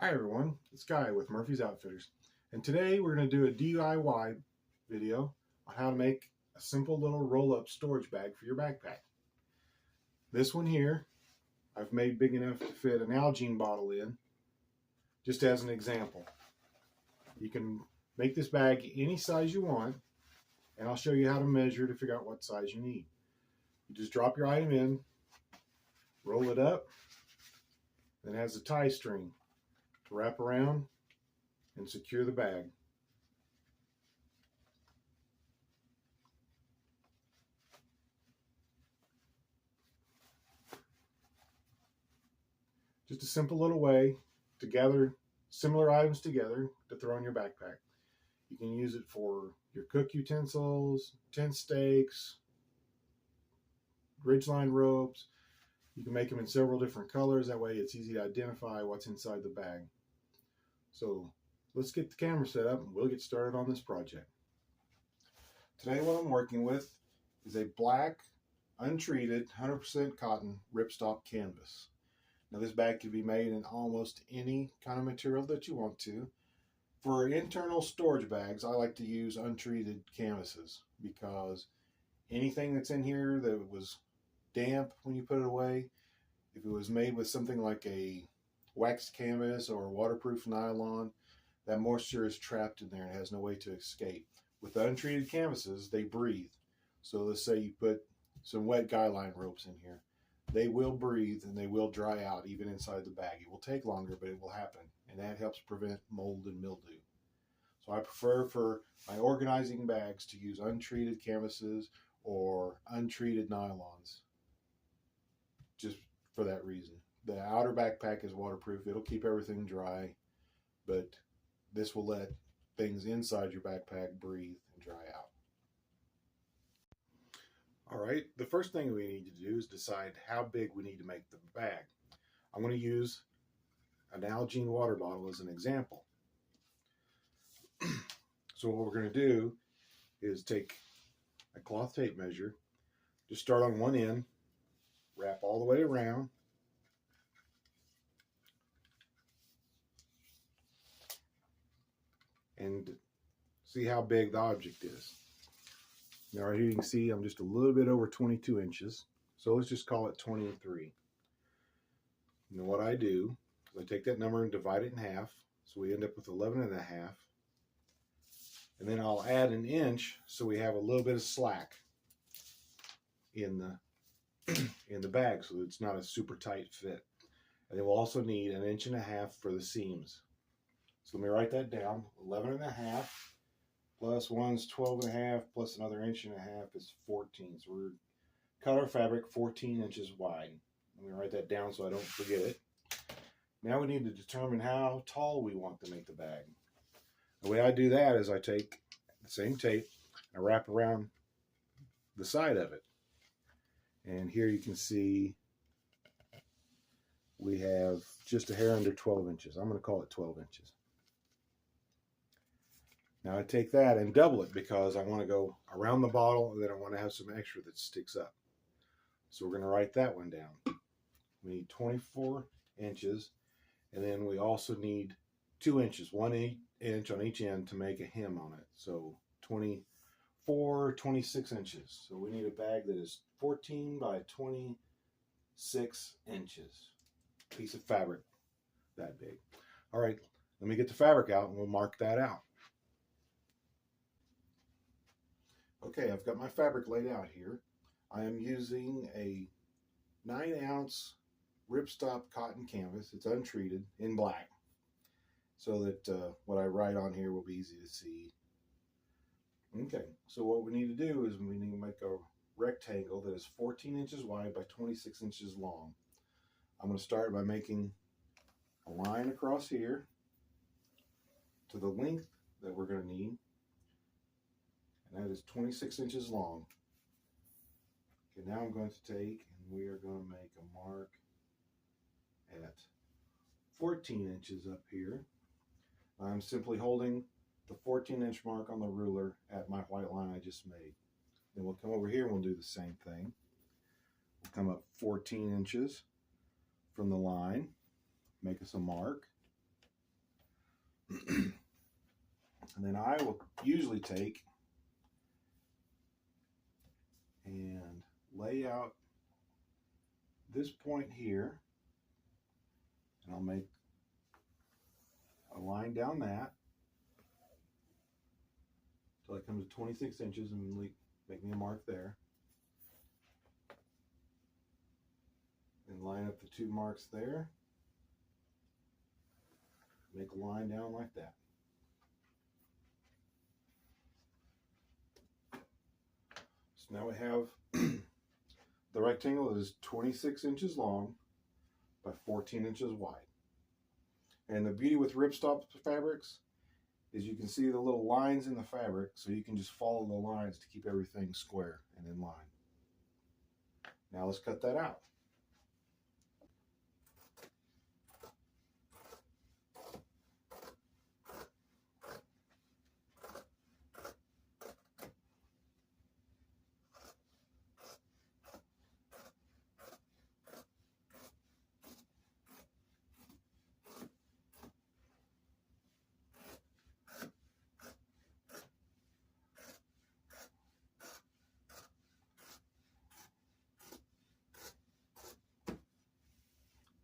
Hi everyone, it's Guy with Murphy's Outfitters, and today we're going to do a DIY video on how to make a simple little roll-up storage bag for your backpack. This one here I've made big enough to fit an Algene bottle in, just as an example. You can make this bag any size you want, and I'll show you how to measure to figure out what size you need. You just drop your item in, roll it up, and it has a tie string to wrap around and secure the bag. Just a simple little way to gather similar items together to throw in your backpack. You can use it for your cook utensils, tent stakes, ridgeline ropes. You can make them in several different colors. That way it's easy to identify what's inside the bag. So let's get the camera set up and we'll get started on this project. Today what I'm working with is a black, untreated, 100% cotton ripstop canvas. Now this bag can be made in almost any kind of material that you want to. For internal storage bags, I like to use untreated canvases because anything that's in here that was damp when you put it away, if it was made with something like a waxed canvas or waterproof nylon, that moisture is trapped in there and has no way to escape. With the untreated canvases, they breathe. So let's say you put some wet guy line ropes in here. They will breathe and they will dry out even inside the bag. It will take longer, but it will happen, and that helps prevent mold and mildew. So I prefer for my organizing bags to use untreated canvases or untreated nylons, just for that reason. The outer backpack is waterproof. It'll keep everything dry, but this will let things inside your backpack breathe and dry out. All right, the first thing we need to do is decide how big we need to make the bag. I'm going to use an Algene water bottle as an example. So what we're going to do is take a cloth tape measure, just start on one end, wrap all the way around, and see how big the object is. Now right here you can see I'm just a little bit over 22 inches, so let's just call it 23. And what I do is I take that number and divide it in half, so we end up with 11 and a half. And then I'll add an inch so we have a little bit of slack in the bag so that it's not a super tight fit. And then we'll also need an inch and a half for the seams. So let me write that down. 11 and a half plus 1's 12 and a half plus another inch and a half is 14. So we're cut our fabric 14 inches wide. Let me write that down so I don't forget it. Now we need to determine how tall we want to make the bag. The way I do that is I take the same tape and I wrap around the side of it. And here you can see we have just a hair under 12 inches. I'm going to call it 12 inches. Now I take that and double it because I want to go around the bottle and then I want to have some extra that sticks up. So we're going to write that one down. We need 24 inches, and then we also need 2 inches, 1 inch on each end to make a hem on it. So 24, 26 inches. So we need a bag that is 14 by 26 inches. Piece of fabric that big. All right, let me get the fabric out and we'll mark that out. Okay, I've got my fabric laid out here. I am using a 9-ounce ripstop cotton canvas. It's untreated in black, so that what I write on here will be easy to see. Okay, so what we need to do is we need to make a rectangle that is 14 inches wide by 26 inches long. I'm going to start by making a line across here to the length that we're going to need, and that is 26 inches long. Okay, now I'm going to take and we are going to make a mark at 14 inches up here. I'm simply holding the 14-inch mark on the ruler at my white line I just made. Then we'll come over here and we'll do the same thing. We'll come up 14 inches from the line, make us a mark, And then I will usually take and lay out this point here, and I'll make a line down that till it comes to 26 inches and make me a mark there. And line up the 2 marks there. Make a line down like that. So now we have the rectangle that is 26 inches long by 14 inches wide. And the beauty with ripstop fabrics is you can see the little lines in the fabric, so you can just follow the lines to keep everything square and in line. Now let's cut that out.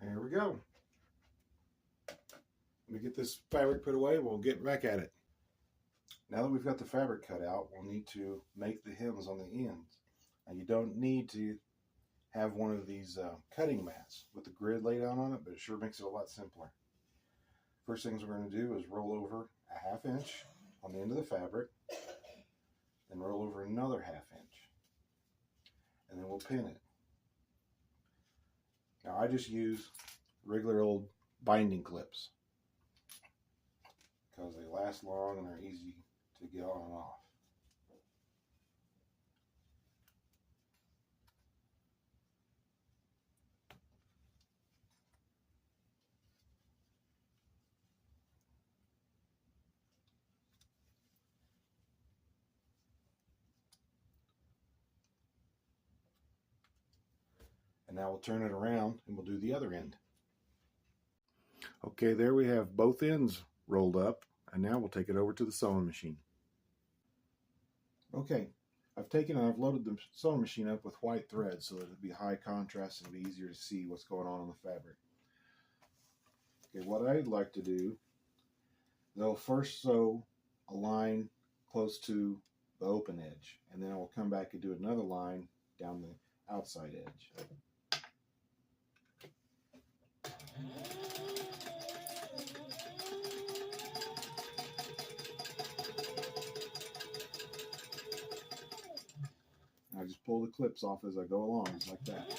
There we go. Let me get this fabric put away. We'll get back at it. Now that we've got the fabric cut out, we'll need to make the hems on the ends. And you don't need to have one of these cutting mats with the grid laid out on it, but it sure makes it a lot simpler. First things we're going to do is roll over a 1/2 inch on the end of the fabric, then roll over another 1/2 inch, and then we'll pin it. Now I just use regular old binding clips because they last long and they're easy to get on and off. And now we'll turn it around and we'll do the other end. Okay, there we have both ends rolled up, and now we'll take it over to the sewing machine. Okay, I've taken and I've loaded the sewing machine up with white thread so that it'll be high contrast and it'll be easier to see what's going on the fabric. Okay, what I'd like to do is I'll first sew a line close to the open edge, and then I will come back and do another line down the outside edge. I just pull the clips off as I go along, just like that.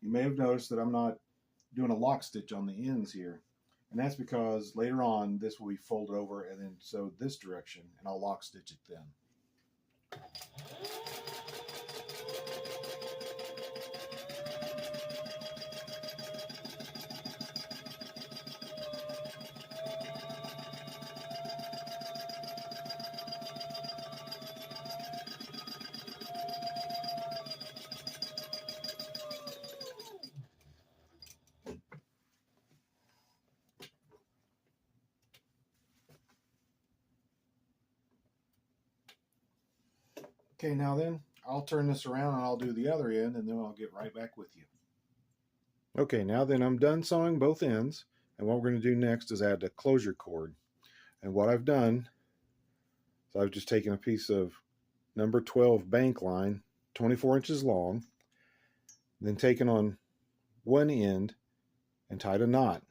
You may have noticed that I'm not doing a lock stitch on the ends here, and that's because later on this will be folded over and then sewed this direction, and I'll lock stitch it then. Okay, now then, I'll turn this around and I'll do the other end, and then I'll get right back with you. Okay, now then I'm done sewing both ends, and what we're going to do next is add the closure cord. And what I've done is I've just taken a piece of number 12 bank line, 24 inches long, then taken on one end and tied a knot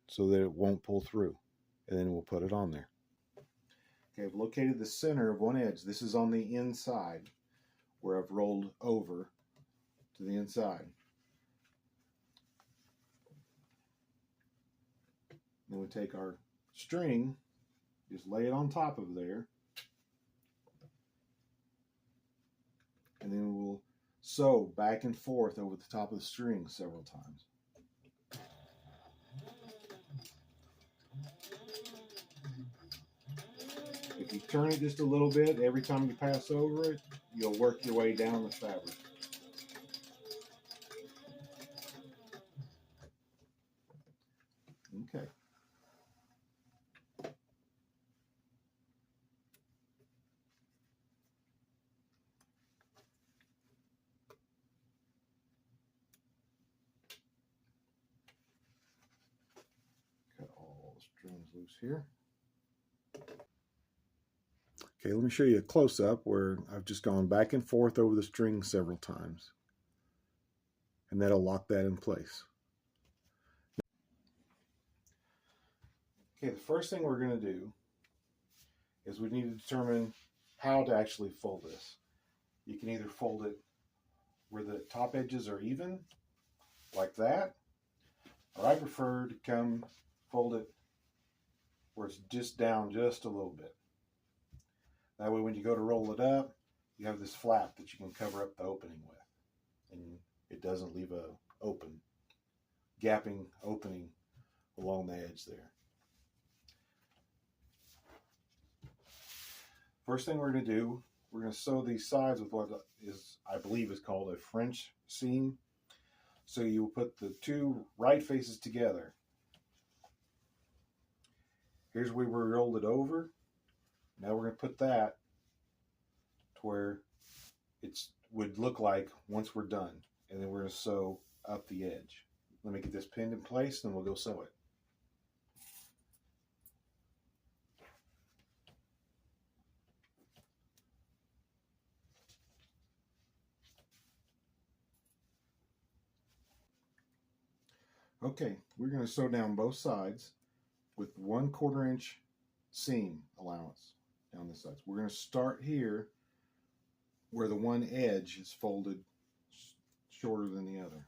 so that it won't pull through, and then we'll put it on there. Okay, I've located the center of one edge. This is on the inside where I've rolled over to the inside. Then we take our string, just lay it on top of there, and then we'll sew back and forth over the top of the string several times. If you turn it just a little bit every time you pass over it, you'll work your way down the fabric. Okay. Cut all the strings loose here. Okay, let me show you a close-up where I've just gone back and forth over the string several times. And that'll lock that in place. Okay, the first thing we're going to do is we need to determine how to actually fold this. You can either fold it where the top edges are even, like that, or I prefer to come fold it where it's just down just a little bit. That way when you go to roll it up, you have this flap that you can cover up the opening with. And it doesn't leave a gapping opening along the edge there. First thing we're going to do, we're going to sew these sides with what is, I believe, is called a French seam. So you will put the two right faces together. Here's where we rolled it over. Now we're going to put that to where it would look like once we're done. And then we're going to sew up the edge. Let me get this pinned in place, then we'll go sew it. Okay, we're going to sew down both sides with 1/4 inch seam allowance down the sides. We're going to start here where the one edge is folded shorter than the other.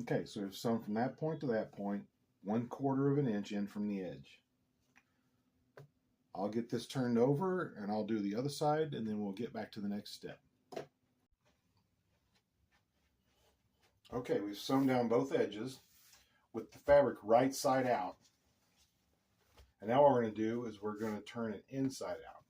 Okay, so we've sewn from that point to that point, 1/4 inch in from the edge. I'll get this turned over and I'll do the other side and then we'll get back to the next step. Okay, we've sewn down both edges with the fabric right side out. And now what we're going to do is we're going to turn it inside out.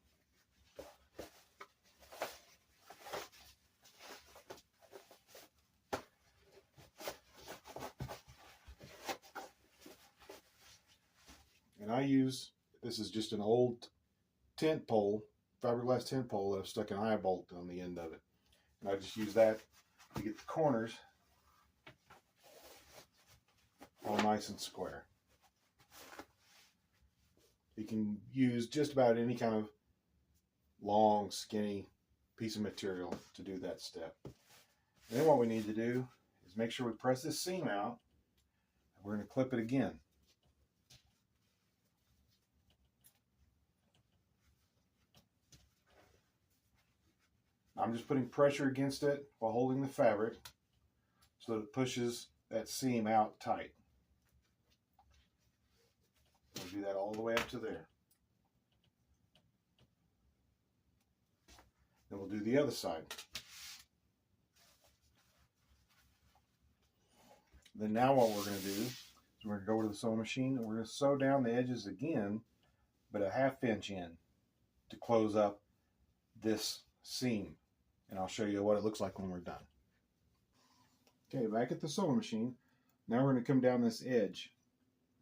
And I use, this is just an old tent pole, fiberglass tent pole that I've stuck an eye bolt on the end of it. And I just use that to get the corners all nice and square. You can use just about any kind of long, skinny piece of material to do that step. And then what we need to do is make sure we press this seam out. And we're going to clip it again. I'm just putting pressure against it while holding the fabric so that it pushes that seam out tight. We'll do that all the way up to there. Then we'll do the other side. Then now what we're going to do is we're going to go over to the sewing machine and we're going to sew down the edges again, but a 1/2 inch in. to close up this seam. And I'll show you what it looks like when we're done. Okay, back at the sewing machine. Now we're going to come down this edge,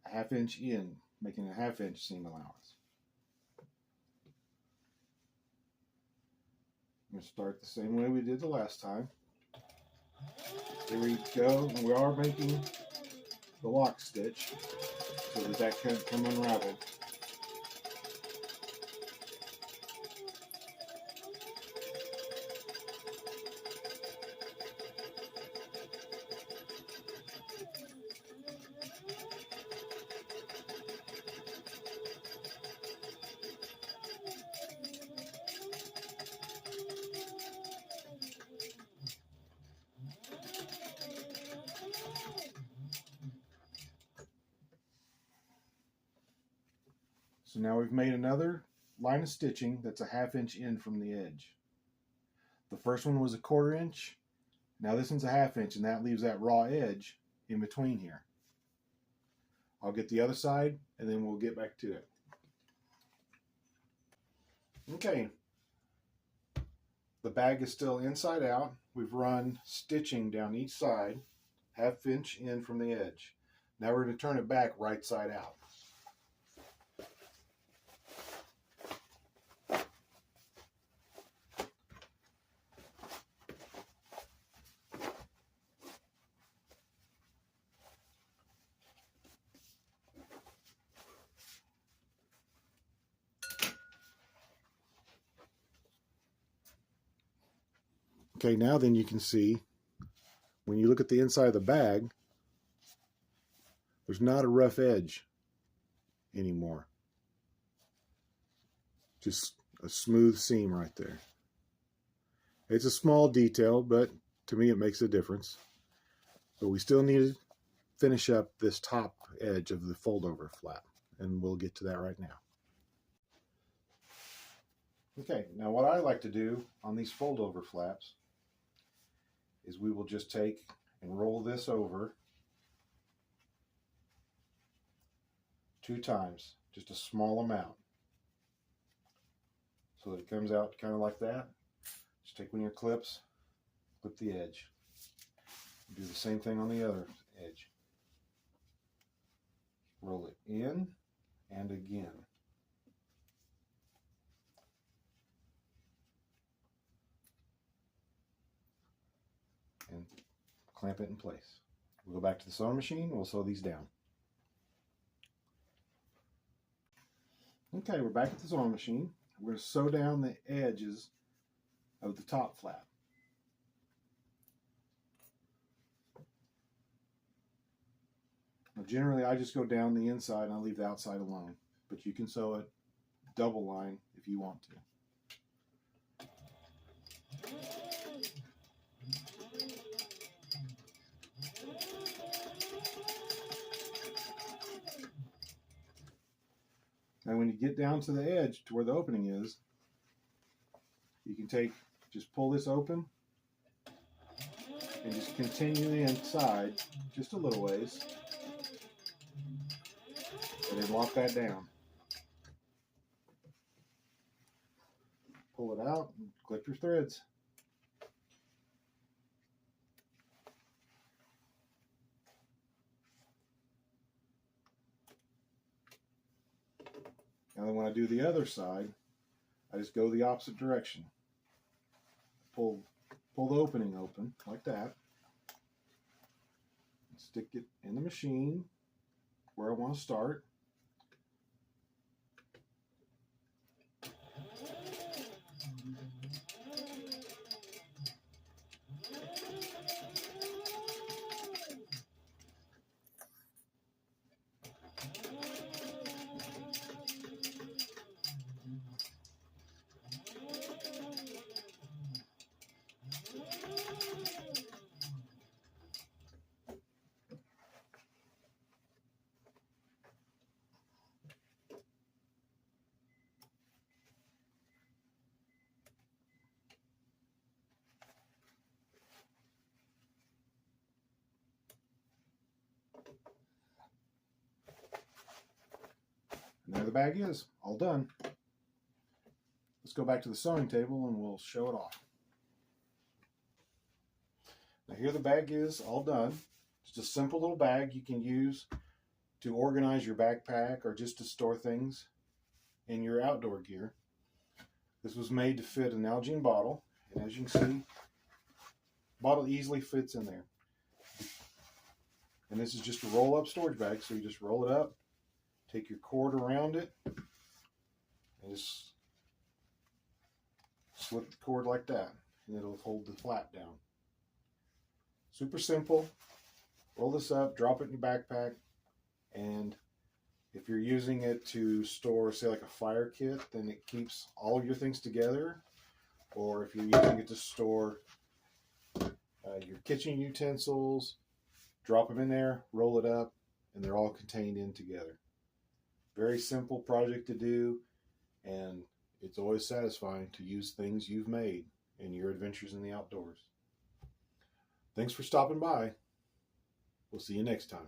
a 1/2 inch in, making a 1/2 inch seam allowance. I'm going to start the same way we did the last time. There we go, and we are making the lock stitch so that can't come unraveled. So now we've made another line of stitching that's a 1/2 inch in from the edge. The first one was a 1/4 inch. Now this one's a 1/2 inch, and that leaves that raw edge in between here. I'll get the other side and then we'll get back to it. Okay, the bag is still inside out. We've run stitching down each side, 1/2 inch in from the edge. Now we're going to turn it back right side out. Okay, now then you can see, when you look at the inside of the bag, there's not a rough edge anymore. Just a smooth seam right there. It's a small detail, but to me it makes a difference. But we still need to finish up this top edge of the fold-over flap, and we'll get to that right now. Okay, now what I like to do on these fold-over flaps is we will just take and roll this over 2 times, just a small amount, so that it comes out kind of like that. Just take one of your clips, clip the edge. Do the same thing on the other edge. Roll it in and again. And clamp it in place. We'll go back to the sewing machine and we'll sew these down. Okay, we're back at the sewing machine. We're going to sew down the edges of the top flap. Now generally I just go down the inside and I leave the outside alone, but you can sew it double line if you want to. Now when you get down to the edge to where the opening is, you can just pull this open and just continue the inside just a little ways, and then lock that down. Pull it out and clip your threads. Now then when I do the other side, I just go the opposite direction. Pull the opening open like that. Stick it in the machine where I want to start. And there the bag is, all done. Let's go back to the sewing table and we'll show it off. Now here the bag is all done. It's a simple little bag you can use to organize your backpack or just to store things in your outdoor gear. This was made to fit an Nalgene bottle, and as you can see, the bottle easily fits in there. And this is just a roll-up storage bag, so you just roll it up, take your cord around it, and just slip the cord like that, and it'll hold the flap down. Super simple. Roll this up, drop it in your backpack, and if you're using it to store, say, like a fire kit, then it keeps all of your things together. Or if you're using it to store your kitchen utensils, drop them in there, roll it up, and they're all contained in together. Very simple project to do, and it's always satisfying to use things you've made in your adventures in the outdoors. Thanks for stopping by. We'll see you next time.